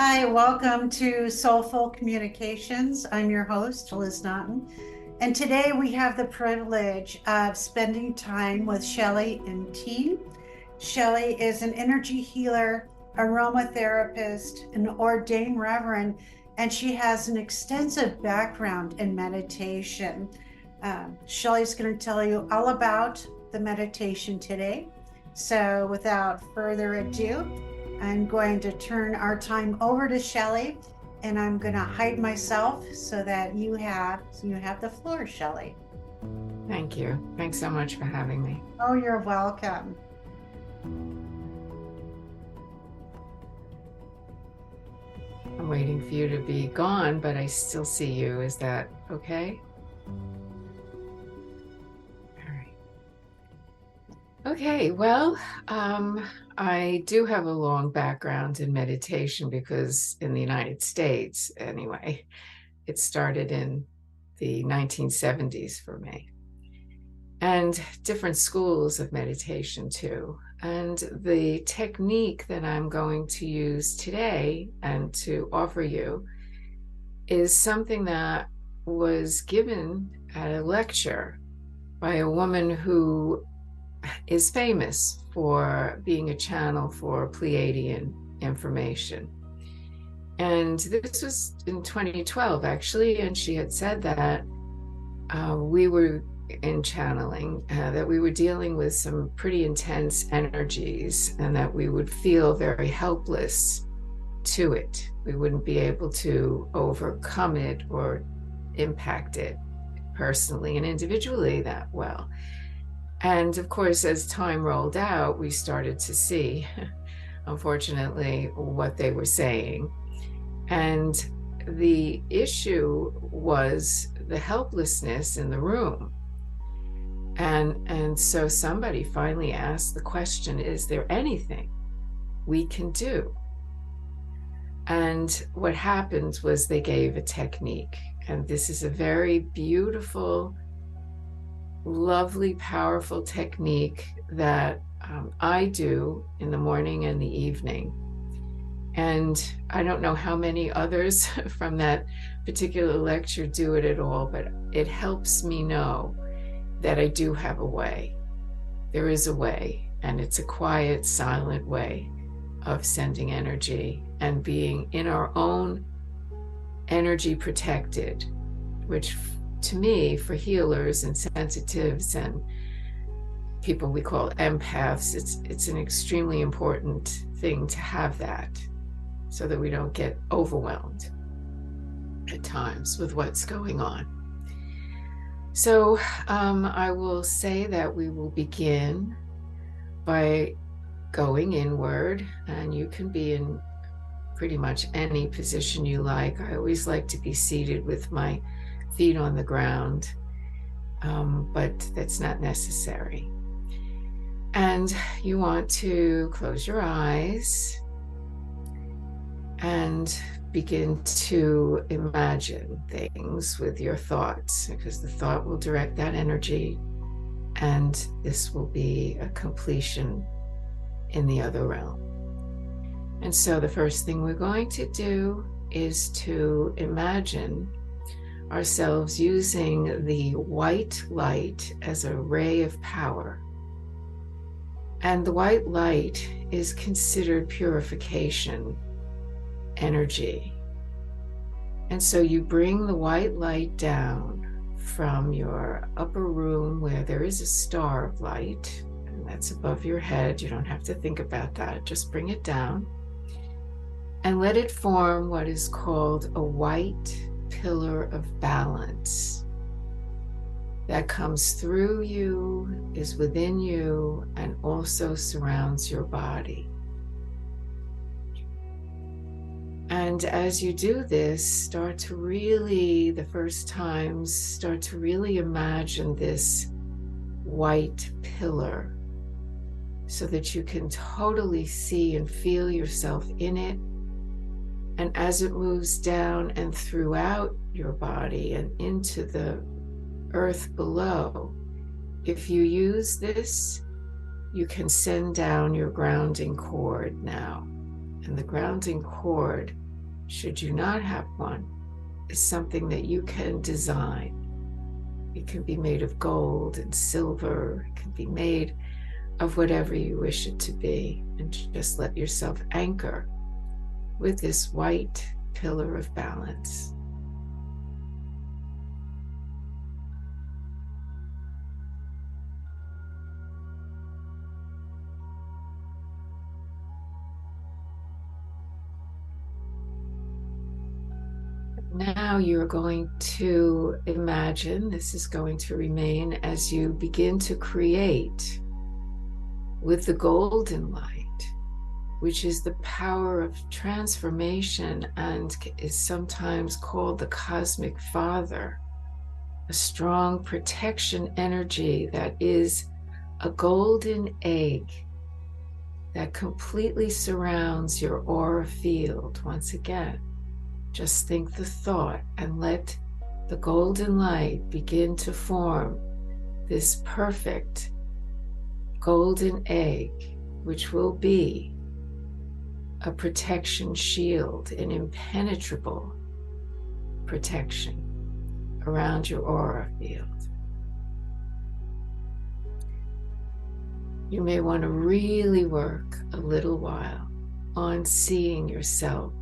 Hi, welcome to Soulful Communications. I'm your host, Lizz Naughton. And today we have the privilege of spending time with Shellie and Enteen. Shellie is an energy healer, aromatherapist, an ordained reverend, and she has an extensive background in meditation. Shelley's going to tell you all about the meditation today. So without further ado, I'm going to turn our time over to Shellie, and I'm going to hide myself so that you have the floor, Shellie. Thank you. Thanks so much for having me. Oh, you're welcome. I'm waiting for you to be gone, but I still see you. Is that okay? All right. Okay, well, I do have a long background in meditation because in the United States, anyway, it started in the 1970s for me. And different schools of meditation too. And the technique that I'm going to use today and to offer you is something that was given at a lecture by a woman who is famous for being a channel for Pleiadian information. And this was in 2012, actually, and she had said that we were in channeling, that we were dealing with some pretty intense energies and that we would feel very helpless to it. We wouldn't be able to overcome it or impact it personally and individually that well. And of course, as time rolled out, we started to see, unfortunately, what they were saying. And the issue was the helplessness in the room. And so somebody finally asked the question, is there anything we can do? And what happened was they gave a technique. And this is a very beautiful, lovely, powerful technique that I do in the morning and the evening. And I don't know how many others from that particular lecture do it at all, but it helps me know that I do have a way. There is a way, and it's a quiet, silent way of sending energy and being in our own energy protected, which to me, for healers and sensitives and people we call empaths, it's an extremely important thing to have that so that we don't get overwhelmed at times with what's going on. So I will say that we will begin by going inward, and you can be in pretty much any position you like. I always like to be seated with my feet on the ground, but that's not necessary. And you want to close your eyes and begin to imagine things with your thoughts, because the thought will direct that energy, and this will be a completion in the other realm. And so the first thing we're going to do is to imagine ourselves using the white light as a ray of power. And the white light is considered purification energy. And so you bring the white light down from your upper room where there is a star of light, and that's above your head. You don't have to think about that. Just bring it down and let it form what is called a white pillar of balance that comes through you, is within you, and also surrounds your body. And as you do this, the first times, start to really imagine this white pillar so that you can totally see and feel yourself in it. And as it moves down and throughout your body and into the earth below, if you use this, you can send down your grounding cord now. And the grounding cord should you not have one, is something that you can design. It can be made of gold and silver. It can be made of whatever you wish it to be. And just let yourself anchor with this white pillar of balance. Now you're going to imagine, this is going to remain as you begin to create with the golden light, which is the power of transformation and is sometimes called the cosmic father, a strong protection energy that is a golden egg that completely surrounds your aura field. Once again, just think the thought and let the golden light begin to form this perfect golden egg, which will be a protection shield, an impenetrable protection around your aura field. You may want to really work a little while on seeing yourself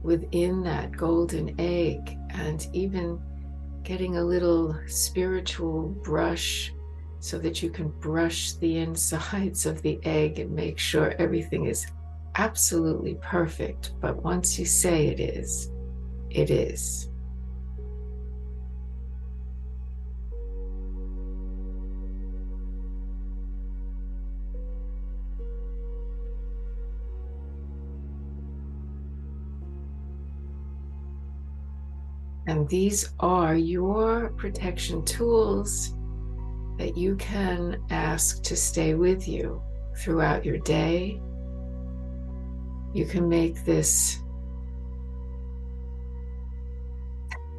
within that golden egg, and even getting a little spiritual brush so that you can brush the insides of the egg and make sure everything is absolutely perfect. But once you say it is, it is. And these are your protection tools that you can ask to stay with you throughout your day. You can make this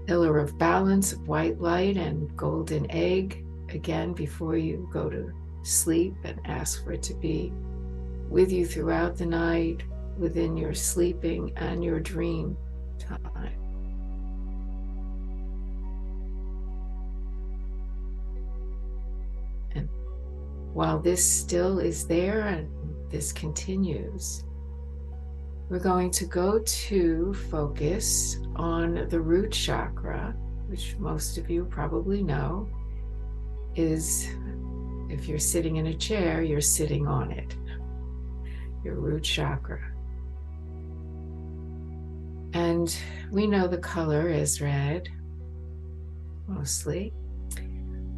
pillar of balance of white light and golden egg again before you go to sleep, and ask for it to be with you throughout the night, within your sleeping and your dream time. And while this still is there and this continues, we're going to go to focus on the root chakra, which most of you probably know is, if you're sitting in a chair, you're sitting on it, your root chakra. And we know the color is red, mostly.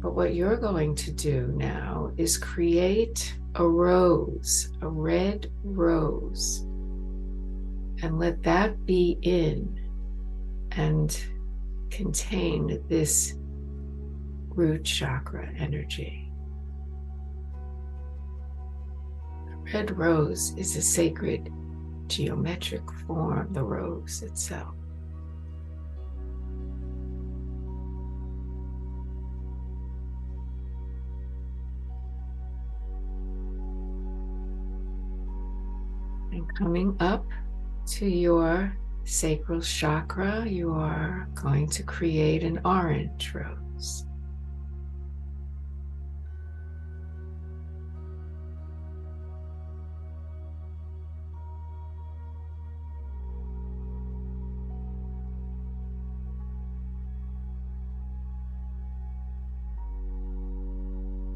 But what you're going to do now is create a rose, a red rose, and let that be in and contain this root chakra energy. The red rose is a sacred geometric form, the rose itself. And coming up to your sacral chakra, you are going to create an orange rose.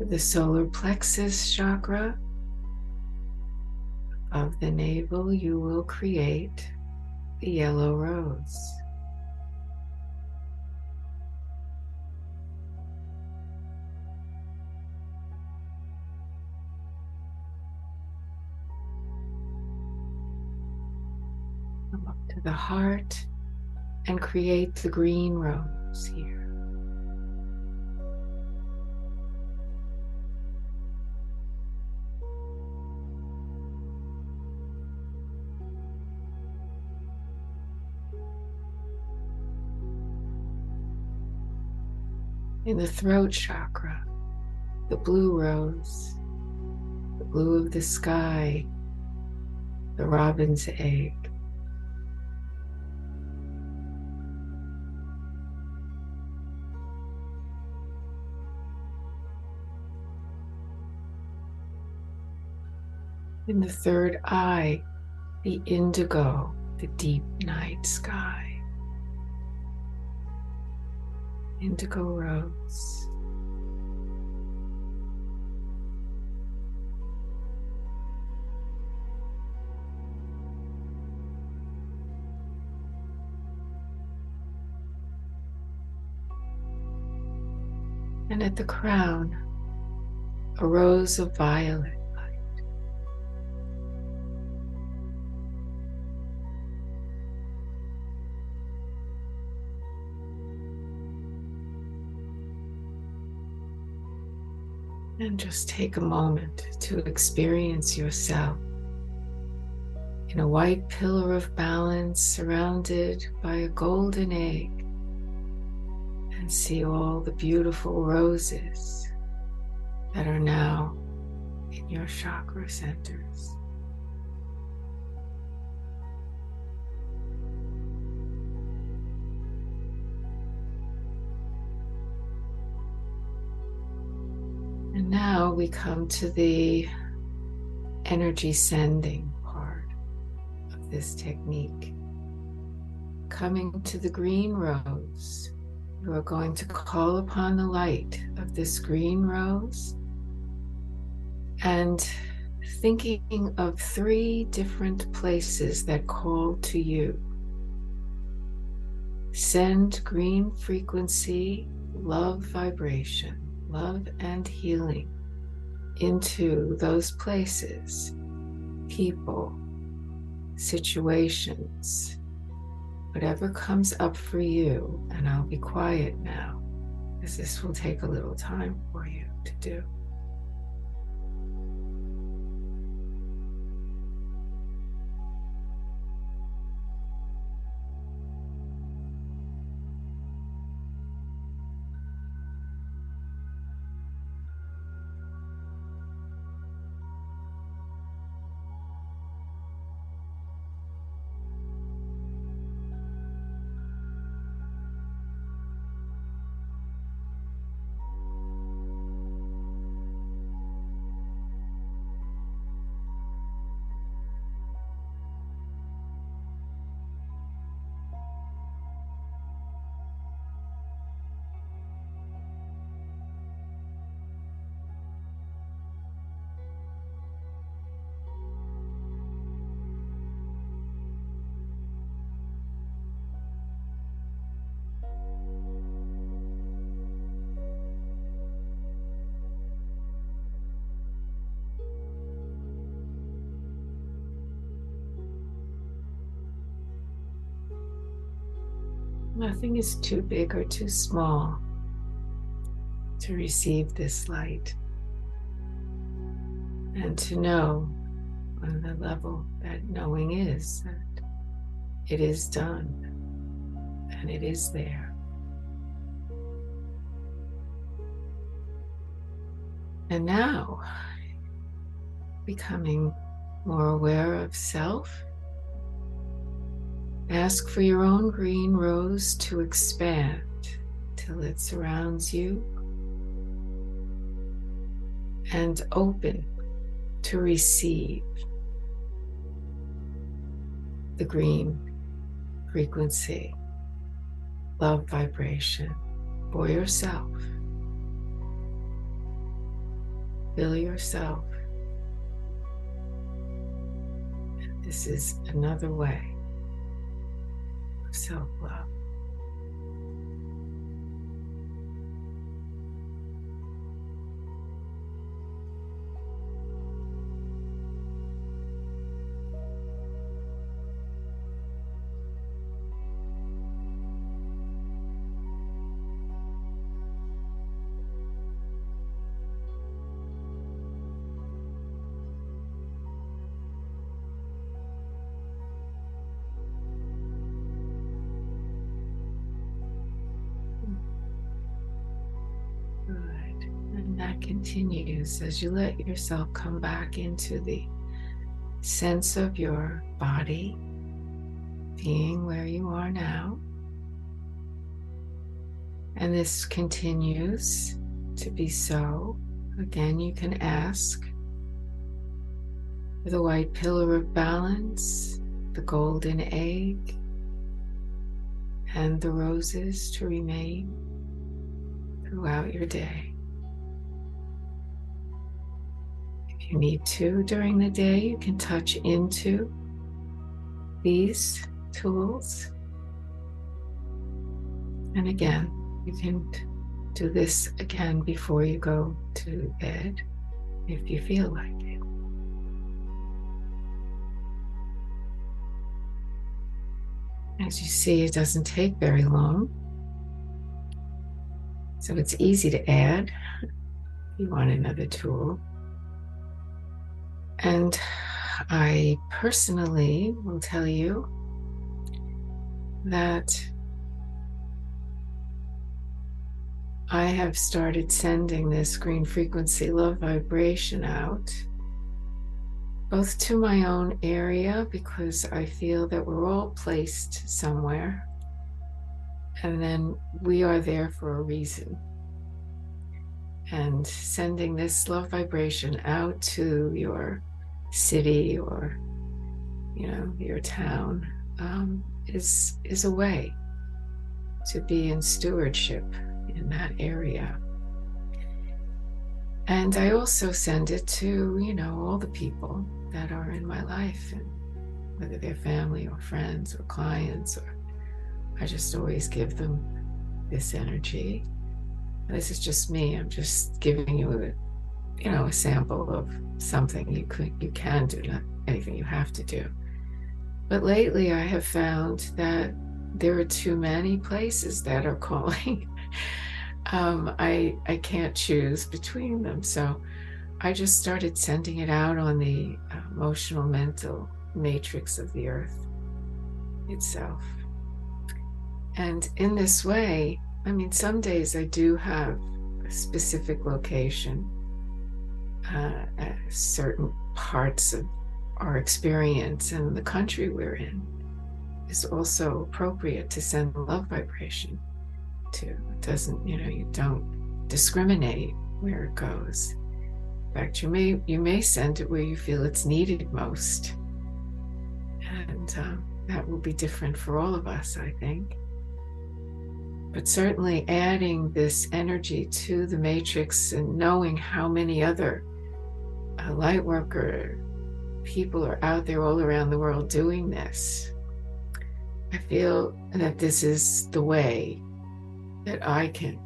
The solar plexus chakra of the navel, you will create the yellow rose. Come up to the heart and create the green rose here. In the throat chakra, the blue rose, the blue of the sky, the robin's egg. In the third eye, the indigo, the deep night sky. Indigo rose. And at the crown, a rose of violet light. And just take a moment to experience yourself in a white pillar of balance surrounded by a golden egg, and see all the beautiful roses that are now in your chakra centers. And now we come to the energy sending part of this technique. Coming to the green rose, you are going to call upon the light of this green rose and thinking of 3 different places that call to you. Send green frequency, love vibration, love and healing into those places, people, situations, whatever comes up for you. And I'll be quiet now, as this will take a little time for you to do. Nothing is too big or too small to receive this light and to know on the level that knowing is that it is done and it is there. And now, becoming more aware of self, ask for your own green rose to expand till it surrounds you and open to receive the green frequency, love vibration for yourself. Feel yourself. And this is another way of self-love. And that continues as you let yourself come back into the sense of your body, being where you are now. And this continues to be so. Again, you can ask the white pillar of balance, the golden egg, and the roses to remain throughout your day. If you need to during the day, you can touch into these tools. And again, you can do this again before you go to bed if you feel like it. As you see, it doesn't take very long. So it's easy to add if you want another tool. And I personally will tell you that I have started sending this green frequency love vibration out, both to my own area, because I feel that we're all placed somewhere, and then we are there for a reason. And sending this love vibration out to your city or, your town is a way to be in stewardship in that area. And I also send it to, all the people that are in my life, and whether they're family or friends or clients, or I just always give them this energy. And this is just me. I'm just giving you a sample of something you can do, not anything you have to do. But lately I have found that there are too many places that are calling. I can't choose between them. So I just started sending it out on the emotional mental matrix of the earth itself. And in this way, some days I do have a specific location, certain parts of our experience and the country we're in is also appropriate to send the love vibration to. It doesn't, you don't discriminate where it goes. In fact, you may send it where you feel it's needed most. And that will be different for all of us, I think. But certainly adding this energy to the matrix and knowing how many other light worker people are out there all around the world doing this, I feel that this is the way that I can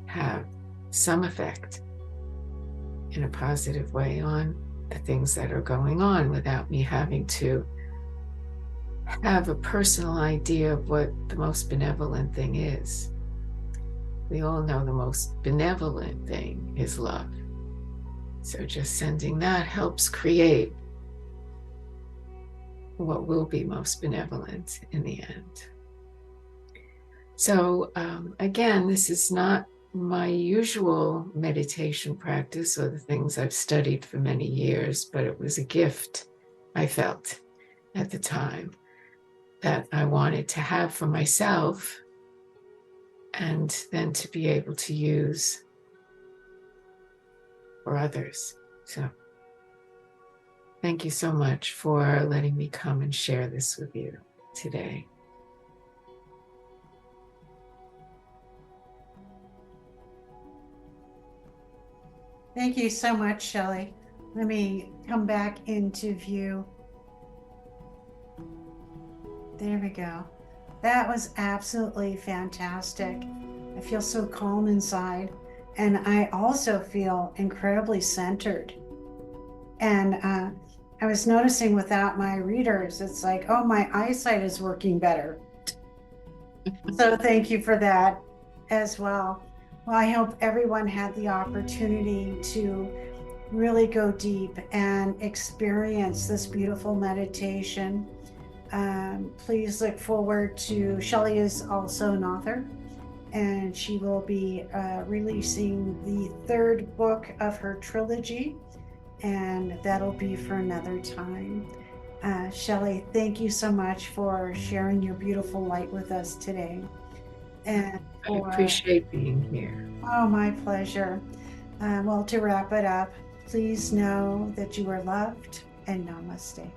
have some effect in a positive way on the things that are going on without me having to have a personal idea of what the most benevolent thing is. We all know the most benevolent thing is love. So just sending that helps create what will be most benevolent in the end. So again, this is not my usual meditation practice or the things I've studied for many years, but it was a gift I felt at the time that I wanted to have for myself, and then to be able to use for others. So thank you so much for letting me come and share this with you today. Thank you so much, Shellie. Let me come back into view. There we go. That was absolutely fantastic. I feel so calm inside, and I also feel incredibly centered. And I was noticing without my readers, it's like, oh, my eyesight is working better. So thank you for that as well. Well, I hope everyone had the opportunity to really go deep and experience this beautiful meditation. Please look forward to, Shellie is also an author, and she will be releasing the third book of her trilogy, and that'll be for another time. Shellie, thank you so much for sharing your beautiful light with us today. And I appreciate being here. Oh, my pleasure. Well, to wrap it up, please know that you are loved, and namaste.